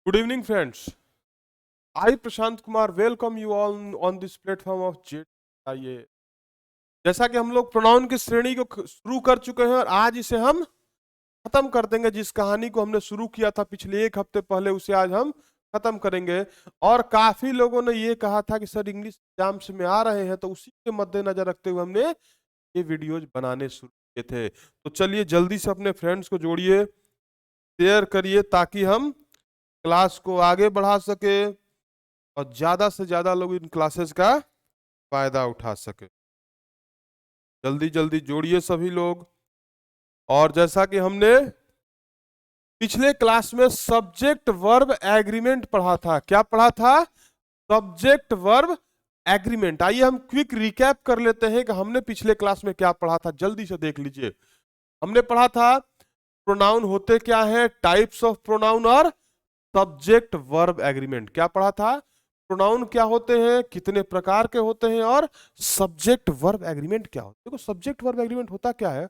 Good evening, friends. I, Prashant Kumar, welcome you all on this platform of JIA. जैसा कि हम लोग pronoun की श्रेणी को शुरू कर चुके हैं और आज इसे हम खत्म कर देंगे। जिस कहानी को हमने शुरू किया था पिछले एक हफ्ते पहले, उसे आज हम खत्म करेंगे। और काफी लोगों ने ये कहा था कि सर इंग्लिश एग्जाम्स में आ रहे हैं, तो उसी के मद्देनजर रखते हुए हमने ये वीडियोज बनाने शुरू किए थे। तो चलिए जल्दी से अपने फ्रेंड्स को जोड़िए, शेयर करिए, ताकि हम क्लास को आगे बढ़ा सके और ज्यादा से ज्यादा लोग इन क्लासेस का फायदा उठा सके। जल्दी जल्दी जोड़िए सभी लोग। और जैसा कि हमने पिछले क्लास में सब्जेक्ट वर्ब एग्रीमेंट पढ़ा था, क्या पढ़ा था? Subject verb agreement. आइए हम क्विक रिकैप कर लेते हैं कि हमने पिछले क्लास में क्या पढ़ा था। जल्दी से देख लीजिए। हमने पढ़ा था प्रोनाउन होते क्या है, टाइप्स ऑफ प्रोनाउन और सब्जेक्ट वर्ब एग्रीमेंट। क्या पढ़ा था? प्रोनाउन क्या होते हैं, कितने प्रकार के होते हैं, और सब्जेक्ट वर्ब एग्रीमेंट क्या होता है। देखो सब्जेक्ट वर्ब एग्रीमेंट होता क्या है,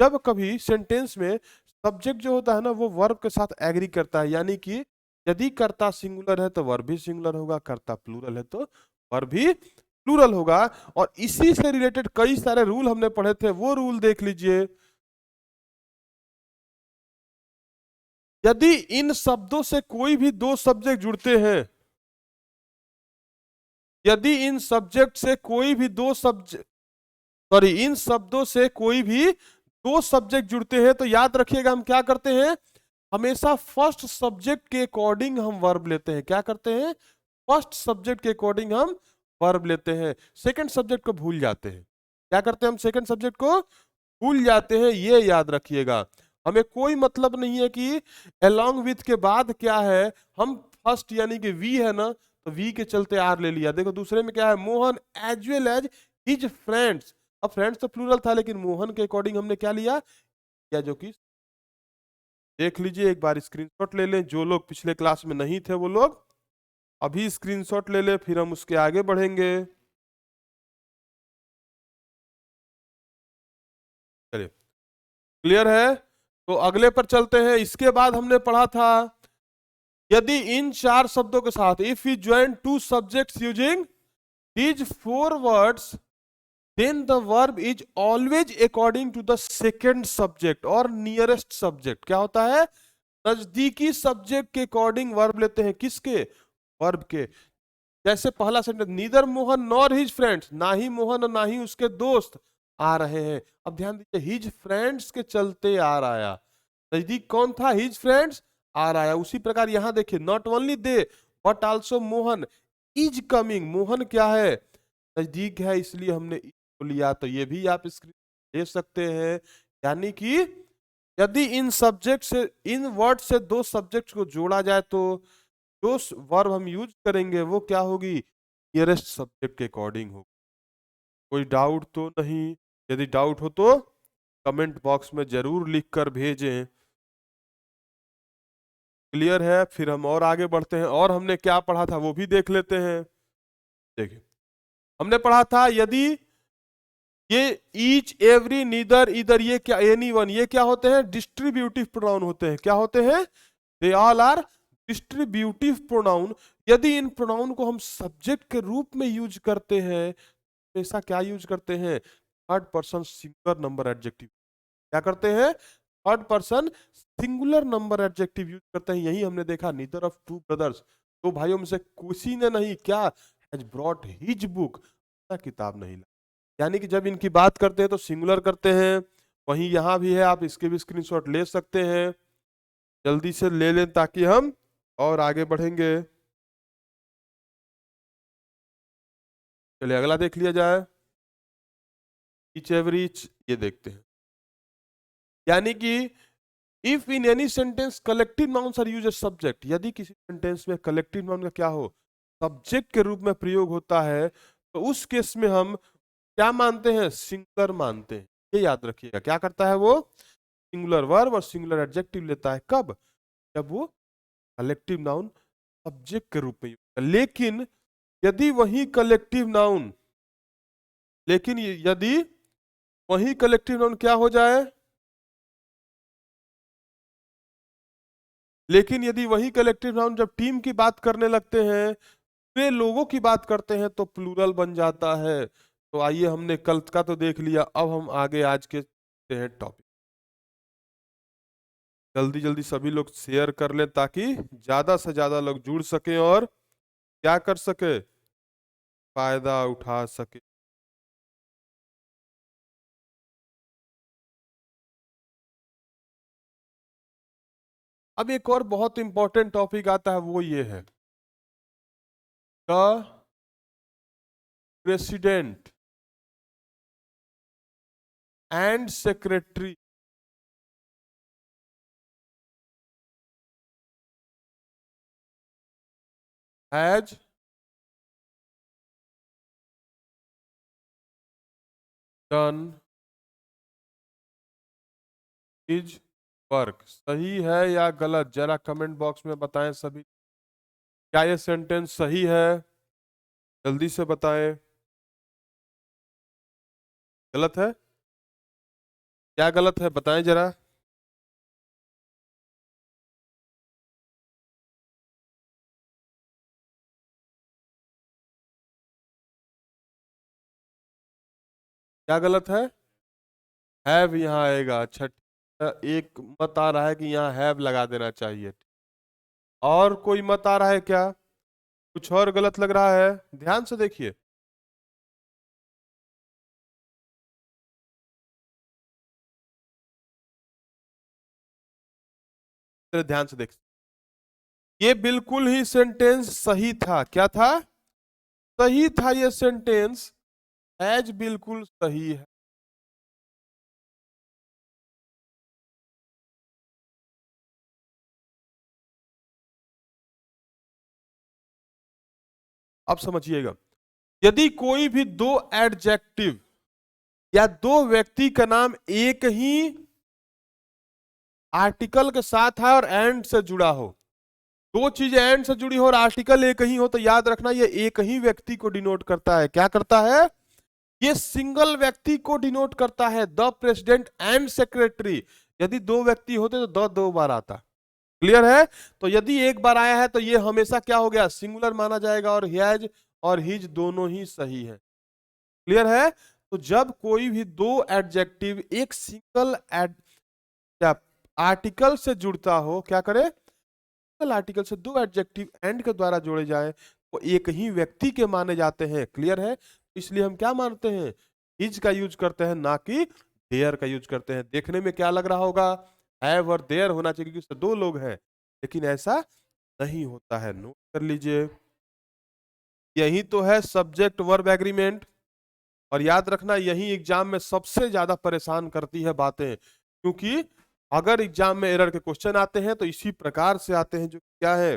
जब कभी सेंटेंस में सब्जेक्ट जो होता है ना, वो वर्ब के साथ एग्री करता है। यानी कि यदि कर्ता सिंगुलर है तो वर्ब भी सिंगुलर होगा, कर्ता प्लूरल है तो वर्ब भी प्लूरल होगा। और इसी से रिलेटेड कई सारे रूल हमने पढ़े थे, वो रूल देख लीजिए। यदि इन शब्दों से कोई भी दो सब्जेक्ट जुड़ते हैं, यदि इन सब्जेक्ट से कोई भी दो सब्जेक्ट सॉरी इन शब्दों से कोई भी दो सब्जेक्ट जुड़ते हैं, तो याद रखिएगा हम क्या करते हैं, हमेशा फर्स्ट सब्जेक्ट के अकॉर्डिंग हम वर्ब लेते हैं। क्या करते हैं? फर्स्ट सब्जेक्ट के अकॉर्डिंग हम वर्ब लेते हैं, सेकंड सब्जेक्ट को भूल जाते हैं। क्या करते हैं? हम सेकंड सब्जेक्ट को भूल जाते हैं, ये याद रखिएगा। हमें कोई मतलब नहीं है कि along with के बाद क्या है, हम फर्स्ट यानी कि वी है ना, तो वी के चलते आर ले लिया। देखो दूसरे में क्या है, Mohan as well as his friends. अब फ्रेंड्स तो प्लूरल था, लेकिन मोहन के अकॉर्डिंग हमने क्या लिया, या जो कि देख लीजिए। एक बार स्क्रीनशॉट ले लें, जो लोग पिछले क्लास में नहीं थे वो लोग अभी स्क्रीनशॉट ले लें, फिर हम उसके आगे बढ़ेंगे। चलिए क्लियर है, तो अगले पर चलते हैं। इसके बाद हमने पढ़ा था, यदि इन चार शब्दों के साथ if you join two subjects using these four words, then the verb is always according to the second subject और nearest subject। क्या होता है? नजदीकी सब्जेक्ट के अकॉर्डिंग वर्ब लेते हैं। किसके? वर्ब के। जैसे पहला sentence, neither Mohan nor his friends, ना ही मोहन और ना ही उसके दोस्त आ रहे हैं। अब ध्यान दीजिए, हिज फ्रेंड्स के चलते आ रहा, नजदीक कौन था? हिज फ्रेंड्स आ रहा है। उसी प्रकार यहां देखिए, not only they but also Mohan is coming. Mohan क्या है? नजदीक है, इसलिए हमने इज को लिया। तो ये भी आप स्क्रीन दे सकते हैं। यानी कि यदि इन सब्जेक्ट से, इन वर्ड से दो सब्जेक्ट को जोड़ा जाए, तो जो वर्ब हम यूज करेंगे वो क्या होगी? नियरेस्ट सब्जेक्ट के अकॉर्डिंग होगी। कोई डाउट तो नहीं? यदि डाउट हो तो कमेंट बॉक्स में जरूर लिख कर भेजें। क्लियर है? फिर हम और आगे बढ़ते हैं, और हमने क्या पढ़ा था वो भी देख लेते हैं। देखिए हमने पढ़ा था, यदि ये ईच एवरी नीदर इधर, ये क्या, एनी वन, ये क्या होते हैं? डिस्ट्रीब्यूटिव प्रोनाउन होते हैं। क्या होते हैं? They all are distributive pronoun. यदि इन प्रोनाउन को हम सब्जेक्ट के रूप में यूज करते हैं, तो ऐसा क्या यूज करते हैं? Third person singular number adjective. क्या करते हैं? Third person singular number adjective use करते हैं। यही हमने देखा, नीदर ऑफ टू ब्रदर्स, दो भाइयों में से किसी ने नहीं क्या, हैज ब्रॉट हिज बुक, किताब नहीं ला। यानी कि जब इनकी बात करते हैं तो सिंगुलर करते हैं। वहीं यहां भी है, आप इसके भी स्क्रीनशॉट ले सकते हैं। जल्दी से ले लें ताकि हम और आगे बढ़ेंगे। चलिए अगला देख लिया जाए, ईच एवरीच, ये देखते हैं। यानी कि if in any sentence collective nouns are used as subject, यदि किसी सेंटेंस में कलेक्टिव नाउन का क्या हो, सब्जेक्ट के रूप में प्रयोग होता है, तो उस केस में हम क्या मानते हैं? सिंगुलर मानते हैं। ये याद रखिएगा। क्या करता है वो? सिंगुलर वर्ब और सिंगुलर एडजेक्टिव लेता है। कब? जब वो कलेक्टिव नाउन सब्जेक्ट के रूप में यूज होता है। लेकिन यदि वही कलेक्टिव नाउन, लेकिन यदि वही कलेक्टिव नाउन क्या हो जाए, लेकिन यदि वही कलेक्टिव नाउन जब टीम की बात करने लगते हैं, वे लोगों की बात करते हैं, तो प्लूरल बन जाता है। तो आइए, हमने कल का तो देख लिया, अब हम आगे आज के हैं टॉपिक। जल्दी जल्दी सभी लोग शेयर कर लें ताकि ज्यादा से ज्यादा लोग जुड़ सके और क्या कर सके, फायदा उठा सके। अब एक और बहुत इंपॉर्टेंट टॉपिक आता है, वो ये है, the president and secretary has done his work. सही है या गलत, जरा कमेंट बॉक्स में बताएं सभी। क्या ये सेंटेंस सही है? जल्दी से बताएं। गलत है? क्या गलत है, बताएं जरा। क्या गलत है? हैव यहाँ आएगा। अच्छा, एक मत आ रहा है कि यहाँ हैव लगा देना चाहिए। और कोई मत आ रहा है क्या? कुछ और गलत लग रहा है? ध्यान से देखिए, ध्यान से देख। ये बिल्कुल ही सेंटेंस सही था। क्या था? सही था ये सेंटेंस। एज बिल्कुल सही है। अब समझिएगा, यदि कोई भी दो एडजेक्टिव या दो व्यक्ति का नाम एक ही आर्टिकल के साथ है और एंड से जुड़ा हो, दो चीजें एंड से जुड़ी हो और आर्टिकल एक ही हो, तो याद रखना ये एक ही व्यक्ति को डिनोट करता है। क्या करता है? ये सिंगल व्यक्ति को डिनोट करता है। द प्रेसिडेंट एंड सेक्रेटरी, यदि दो व्यक्ति होते तो द दो बार आता। क्लियर है? तो यदि एक बार आया है तो ये हमेशा क्या हो गया, सिंगुलर माना जाएगा, और हैज और हिज दोनों ही सही है। क्लियर है? तो जब कोई भी दो एडजेक्टिव एक सिंगल एड क्या आर्टिकल से जुड़ता हो, क्या करे, सिंगल आर्टिकल से दो एडजेक्टिव एंड के द्वारा जोड़े जाए, वो एक ही व्यक्ति के माने जाते हैं। क्लियर है? इसलिए हम क्या मानते हैं, हिज का यूज करते हैं, ना कि देयर का यूज करते हैं। देखने में क्या लग रहा होगा, हैव और देयर होना चाहिए क्योंकि उससे दो लोग हैं, लेकिन ऐसा नहीं होता है। नोट कर लीजिए, यही तो है सब्जेक्ट वर्ब एग्रीमेंट। और याद रखना, यही एग्जाम में सबसे ज्यादा परेशान करती है बातें, क्योंकि अगर एग्जाम में एरर के क्वेश्चन आते हैं तो इसी प्रकार से आते हैं, जो क्या है,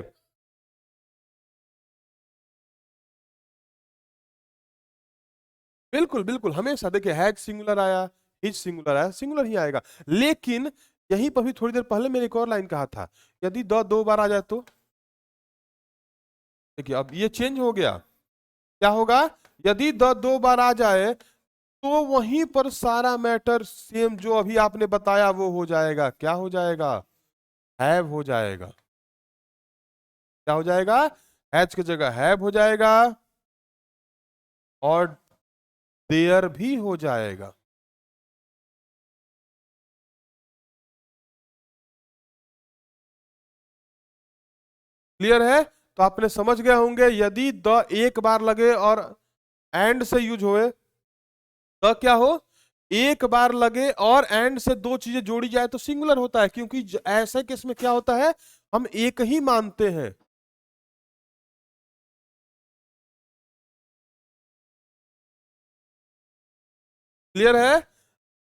बिल्कुल बिल्कुल हमेशा देखिए, हैज सिंगुलर आया, हिज सिंगुलर आया, सिंगुलर ही आएगा। लेकिन यहीं पर भी थोड़ी देर पहले मैंने एक और लाइन कहा था, यदि द दो बार आ जाए तो देखिए, अब ये चेंज हो गया। क्या होगा? यदि द दो बार आ जाए तो वहीं पर सारा मैटर सेम जो अभी आपने बताया वो हो जाएगा। क्या हो जाएगा? हैव हो जाएगा। क्या हो जाएगा? हैज की जगह हैव हो जाएगा और देयर भी हो जाएगा। क्लियर है? तो आपने समझ गए होंगे, यदि द एक बार लगे और एंड से यूज होए, द क्या हो, एक बार लगे और एंड से दो चीजें जोड़ी जाए तो सिंगुलर होता है, क्योंकि ऐसे केस में क्या होता है, हम एक ही मानते हैं। क्लियर है?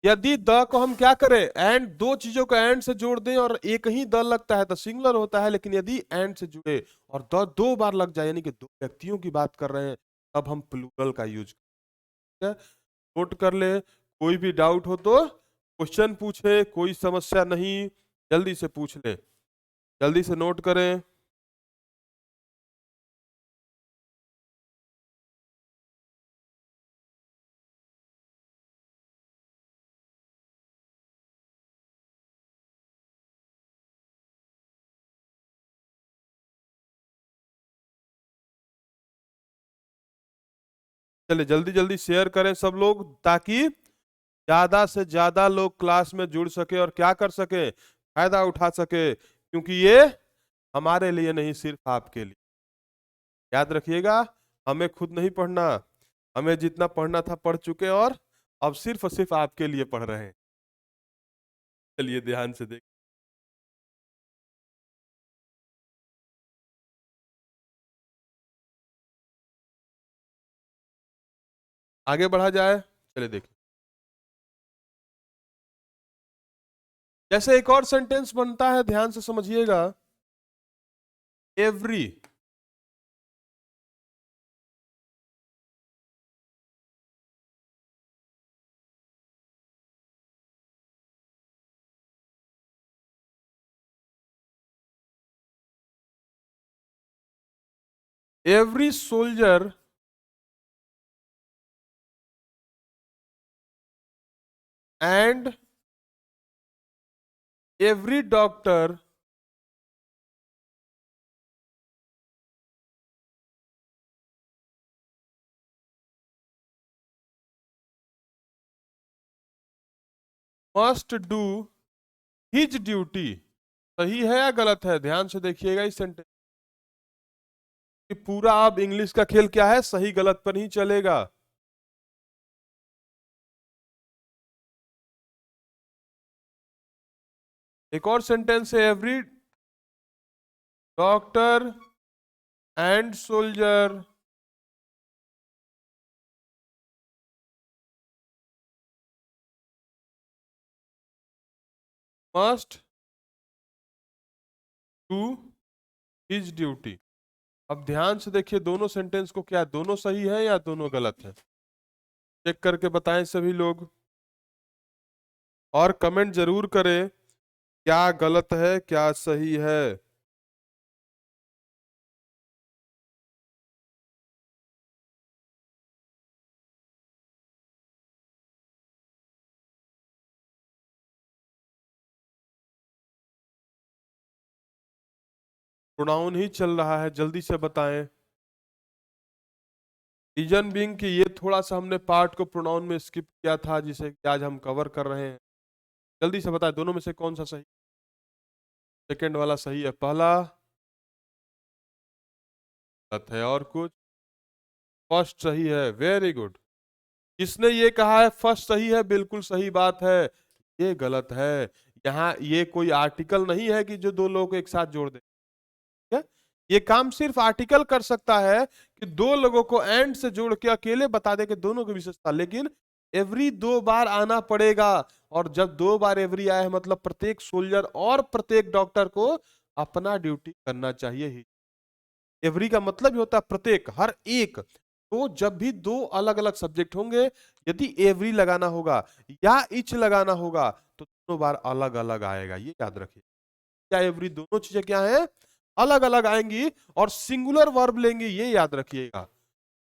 यदि द को हम क्या करें, एंड दो चीजों को एंड से जोड़ दें और एक ही द लगता है तो सिंगुलर होता है, लेकिन यदि एंड से जुड़े और द दो बार लग जाए, यानी कि दो व्यक्तियों की बात कर रहे हैं, तब हम प्लूरल का यूज करते हैं। नोट कर ले, कोई भी डाउट हो तो क्वेश्चन पूछे, कोई समस्या नहीं, जल्दी से पूछ ले, जल्दी से नोट करें। चलिए जल्दी जल्दी शेयर करें सब लोग, ताकि ज्यादा से ज्यादा लोग क्लास में जुड़ सके और क्या कर सके, फायदा उठा सके, क्योंकि ये हमारे लिए नहीं, सिर्फ आपके लिए। याद रखिएगा, हमें खुद नहीं पढ़ना, हमें जितना पढ़ना था पढ़ चुके, और अब सिर्फ और सिर्फ आपके लिए पढ़ रहे हैं। चलिए ध्यान से देख, आगे बढ़ा जाए। चलिए देखिए, जैसे एक और सेंटेंस बनता है, ध्यान से समझिएगा। Every, every soldier and every doctor must do his duty. सही है या गलत है, ध्यान से देखिएगा इस सेंटेंस। पूरा अब इंग्लिश का खेल क्या है, सही गलत पर ही चलेगा। एक और सेंटेंस है, every doctor and soldier must do his duty. अब ध्यान से देखिए, दोनों सेंटेंस को, क्या दोनों सही है या दोनों गलत है, चेक करके बताएं सभी लोग, और कमेंट जरूर करें क्या गलत है क्या सही है। प्रोनाउन ही चल रहा है, जल्दी से बताएं। रीजन बीइंग कि ये थोड़ा सा हमने पार्ट को प्रोनाउन में स्किप किया था, जिसे कि आज हम कवर कर रहे हैं। जल्दी से बताएं, दोनों में से कौन सा सही। सेकंड वाला सही है, पहला गलत है, और कुछ। फर्स्ट सही है, वेरी गुड। किसने ये कहा है फर्स्ट सही है, बिल्कुल सही बात है, ये गलत है। यहाँ ये कोई आर्टिकल नहीं है कि जो दो लोगों को एक साथ जोड़ दे। ठीक है, ये काम सिर्फ आर्टिकल कर सकता है कि दो लोगों को एंड से जोड़ के अकेले बता दे कि दोनों की विशेषता, लेकिन एवरी दो बार आना पड़ेगा। और जब दो बार एवरी आया है, मतलब प्रत्येक सोल्जर और प्रत्येक डॉक्टर को अपना ड्यूटी करना चाहिए ही। एवरी का मतलब ही होता है प्रत्येक, हर एक। तो जब भी दो अलग अलग सब्जेक्ट होंगे, यदि एवरी लगाना होगा या इच लगाना होगा, तो दोनों बार अलग अलग आएगा, ये याद रखिए। क्या एवरी, दोनों चीजें क्या है, अलग अलग आएंगी, और सिंगुलर वर्ब लेंगे, ये याद रखिएगा।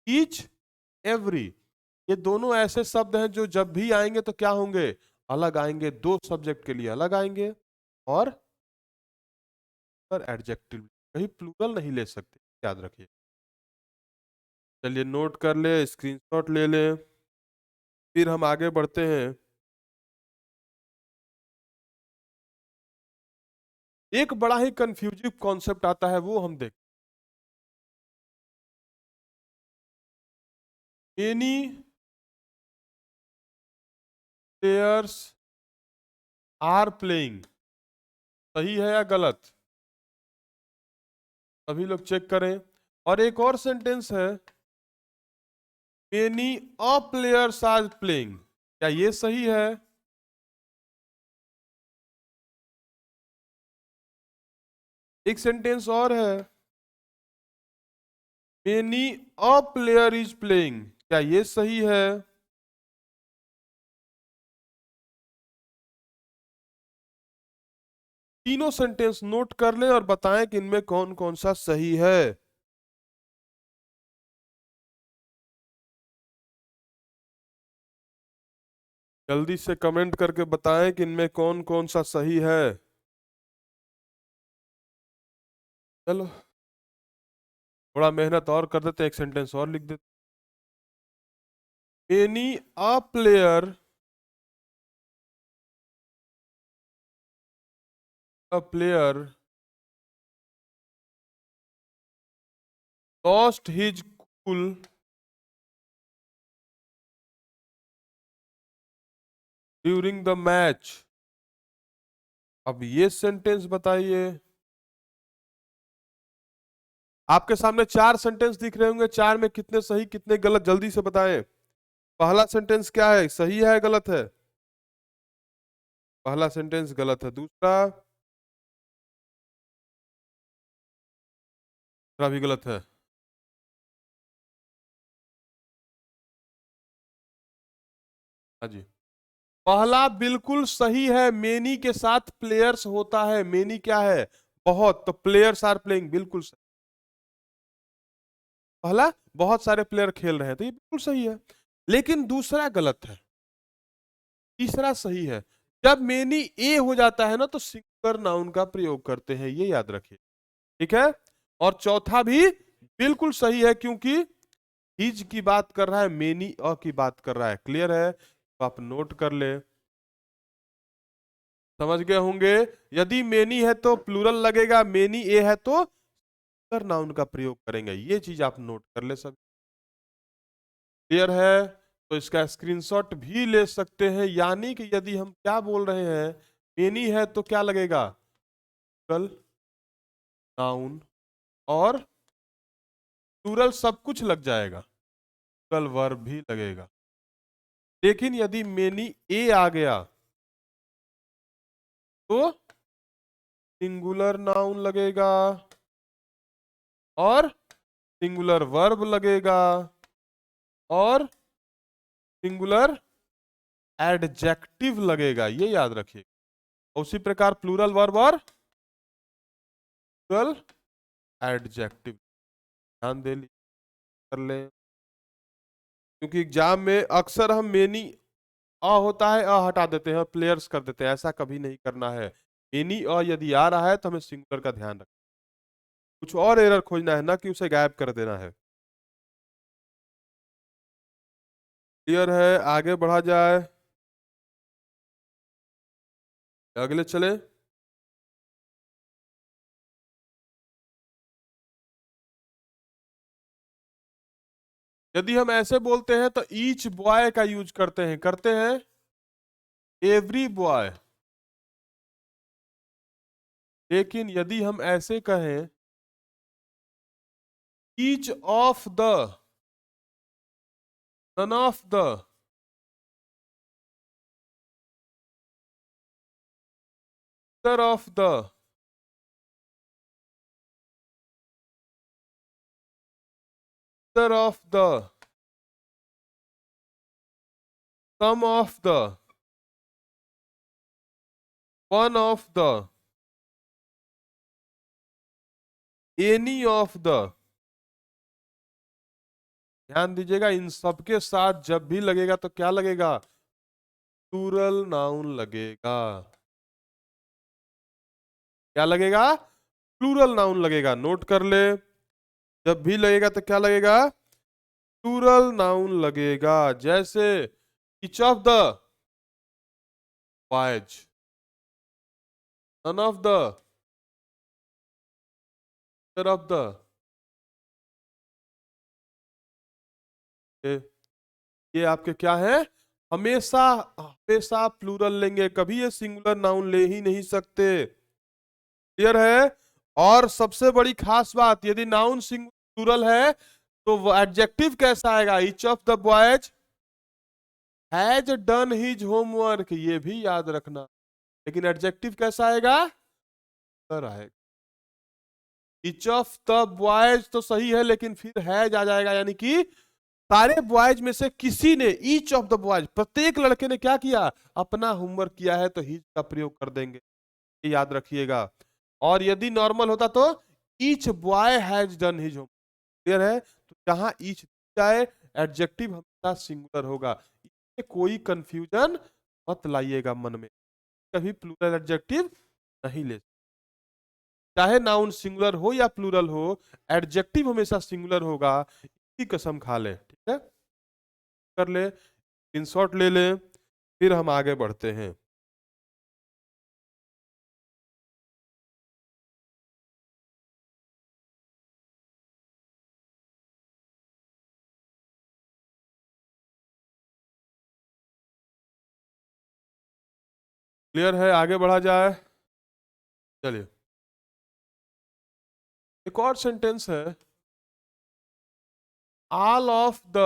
ईच, एवरी, ये दोनों ऐसे शब्द हैं जो जब भी आएंगे तो क्या होंगे, अलग आएंगे, दो सब्जेक्ट के लिए अलग आएंगे, और एडजेक्टिव, कहीं प्लूरल नहीं ले सकते, याद रखिए। चलिए नोट कर ले, स्क्रीनशॉट ले ले, फिर हम आगे बढ़ते हैं। एक बड़ा ही कंफ्यूजिव कॉन्सेप्ट आता है, वो हम देख। एनी प्लेयर्स आर प्लेइंग, सही है या गलत, सभी लोग चेक करें। और एक और सेंटेंस है, many a players are playing, क्या ये सही है। एक सेंटेंस और है, many a player is playing, क्या ये सही है। तीनों सेंटेंस नोट कर लें और बताएं कि इनमें कौन कौन सा सही है। जल्दी से कमेंट करके बताएं कि इनमें कौन कौन सा सही है। चलो थोड़ा मेहनत और कर देते हैं, एक सेंटेंस और लिख देते many a player lost his cool during the match. अब ये सेंटेंस बताइए। आपके सामने चार सेंटेंस दिख रहे होंगे, चार में कितने सही कितने गलत, जल्दी से बताएं। पहला सेंटेंस क्या है, सही है गलत है? पहला सेंटेंस गलत है। दूसरा भी गलत है। हाँ जी, पहला बिल्कुल सही है। मेनी के साथ प्लेयर्स होता है। मेनी क्या है? बहुत, तो प्लेयर्स आर प्लेइंग, बिल्कुल सही। पहला बहुत सारे प्लेयर खेल रहे हैं, तो ये बिल्कुल सही है। लेकिन दूसरा गलत है, तीसरा सही है। जब मेनी ए हो जाता है ना तो सिंगुलर नाउन का प्रयोग करते हैं, ये याद रखिए, ठीक है। और चौथा भी बिल्कुल सही है, क्योंकि हिज की बात कर रहा है, मेनी अ की बात कर रहा है। क्लियर है? तो आप नोट कर ले, समझ गए होंगे। यदि मेनी है तो प्लूरल लगेगा, मेनी ए है तो सिंगुलर नाउन का प्रयोग करेंगे। ये चीज आप नोट कर ले सब। क्लियर है? तो इसका स्क्रीनशॉट भी ले सकते हैं। यानी कि यदि हम क्या बोल रहे हैं, मेनी है तो क्या लगेगा? प्लूरल नाउन और प्लूरल सब कुछ लग जाएगा, प्लूरल वर्ब भी लगेगा। लेकिन यदि मेनी ए आ गया तो सिंगुलर नाउन लगेगा और सिंगुलर वर्ब लगेगा और सिंगुलर एडजेक्टिव लगेगा, ये याद रखिए। उसी प्रकार प्लूरल वर्ब और प्लूरल एडजेक्टिव ध्यान दे कर ले, क्योंकि एग्जाम में अक्सर हम मेनी अ होता है, अ हटा देते हैं और प्लेयर्स कर देते हैं। ऐसा कभी नहीं करना है। मेनी अ यदि आ रहा है तो हमें सिंगुलर का ध्यान रखना, कुछ और एरर खोजना है ना कि उसे गायब कर देना है। क्लियर है? आगे बढ़ा जाए, अगले चले। यदि हम ऐसे बोलते हैं तो ईच बॉय का यूज करते हैं एवरी बॉय। लेकिन यदि हम ऐसे कहें each of the, none of the, other of the, other of the, some of the, one of the, any of the, ध्यान दीजिएगा, इन सबके साथ जब भी लगेगा तो क्या लगेगा? प्लूरल नाउन लगेगा। क्या लगेगा? प्लूरल नाउन लगेगा। नोट कर ले, जब भी लगेगा तो क्या लगेगा? प्लूरल नाउन लगेगा। जैसे each of the boys, none of the, other of the. ये आपके क्या है? हमेशा हमेशा प्लूरल लेंगे, कभी ये सिंगुलर नाउन ले ही नहीं सकते। क्लियर है? और सबसे बड़ी खास बात, यदि नाउन प्लूरल है तो वो एडजेक्टिव कैसा आएगा? Each of the boys has done his homework, ये भी याद रखना। लेकिन एडजेक्टिव कैसा आएगा? सर आएगा। ईच ऑफ द बॉयज तो सही है, लेकिन फिर हैज आ जाएगा, यानी कि सारे बॉयज में से किसी ने, ईच ऑफ द बॉयज, प्रत्येक लड़के ने क्या किया? अपना होमवर्क किया है, तो हिज का प्रयोग कर देंगे, ये याद रखिएगा। और यदि नॉर्मल होता तो each boy has done his homework. Clear है? तो जहां ईच जाए एडजेक्टिव हमेशा सिंगुलर होगा, इसमें कोई कंफ्यूजन मत लाइएगा मन में। कभी प्लूरल एडजेक्टिव नहीं ले, चाहे नाउन सिंगुलर हो या प्लूरल हो, एडजेक्टिव हमेशा सिंगुलर होगा, इसकी कसम खा ले, ठीक है। कर ले, स्क्रीनशॉट ले लें, फिर हम आगे बढ़ते हैं। क्लियर है? आगे बढ़ा जाए, चलिए। एक और सेंटेंस है, all of the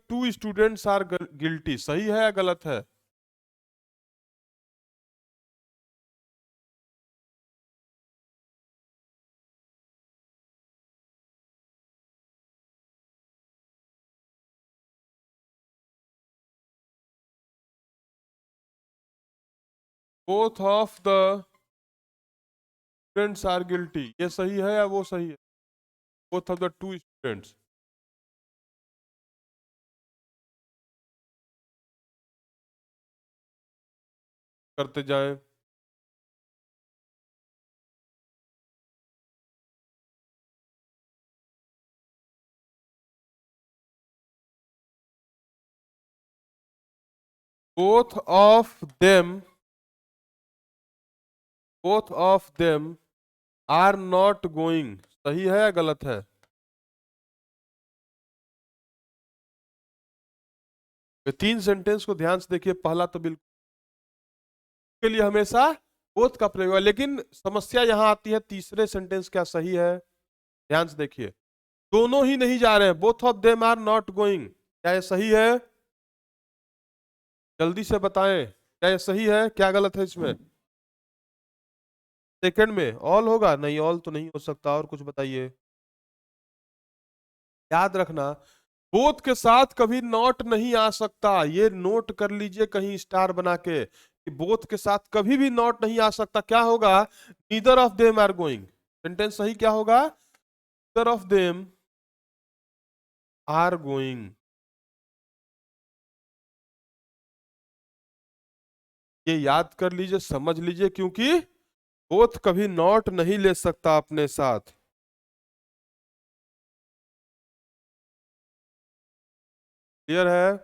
2 students are guilty. सही है या गलत है? Both of the students are guilty, ये सही है या वो सही है? बोथ ऑफ द 2 स्टूडेंट्स, करते जाएं। both of them both of them are not going। सही है या गलत है? ये 3 सेंटेंस को ध्यान से देखिए। पहला तो बिल्कुल के लिए हमेशा बोथ का प्रयोग है, लेकिन समस्या यहां आती है तीसरे सेंटेंस क्या सही है? ध्यान से देखिए, दोनों ही नहीं जा रहे हैं, both of them are not going. क्या ये सही है? जल्दी से बताएं, क्या ये सही है, क्या गलत है इसमें? सेकंड में ऑल होगा? नहीं, ऑल तो नहीं हो सकता। और कुछ बताइए। याद रखना, बोथ के साथ कभी नॉट नहीं आ सकता। ये नोट कर लीजिए कहीं स्टार बना के कि बोथ के साथ कभी भी नॉट नहीं आ सकता। क्या होगा? Neither of them are going. Sentence सही क्या होगा? Neither of them are going. ये याद कर लीजिए, समझ लीजिए, क्योंकि बोथ कभी नॉट नहीं ले सकता अपने साथ। क्लियर है?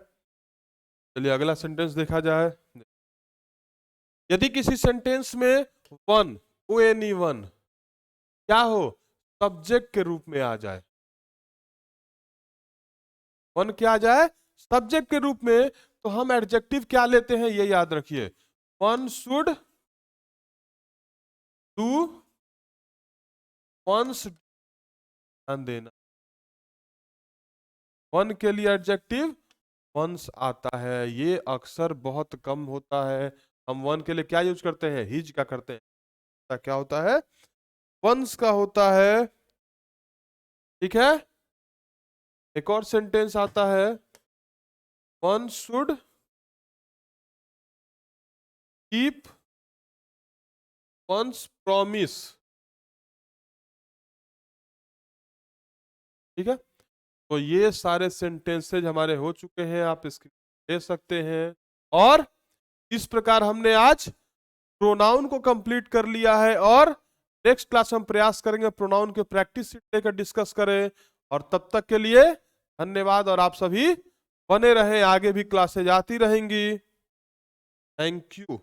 चलिए अगला सेंटेंस देखा जाए। यदि किसी सेंटेंस में वन, ओ एनी वन, क्या हो? सब्जेक्ट के रूप में आ जाए। वन क्या आ जाए? सब्जेक्ट के रूप में। तो हम एडजेक्टिव क्या लेते हैं, ये याद रखिए। वन शुड डू, वंस, ध्यान देना, वन के लिए एडजेक्टिव वंस आता है। ये अक्सर बहुत कम होता है। हम वन के लिए क्या यूज करते हैं? हिज का करते हैं। क्या होता है? वंस का होता है। ठीक है। एक और सेंटेंस आता है, one should keep once promise. ठीक है। तो ये सारे सेंटेंसेज हमारे हो चुके हैं, आप स्क्रीन दे सकते हैं। और इस प्रकार हमने आज प्रोनाउन को कंप्लीट कर लिया है, और नेक्स्ट क्लास हम प्रयास करेंगे प्रोनाउन के प्रैक्टिस सीट लेकर डिस्कस करें। और तब तक के लिए धन्यवाद, और आप सभी बने रहें, आगे भी क्लासेज आती रहेंगी। Thank you.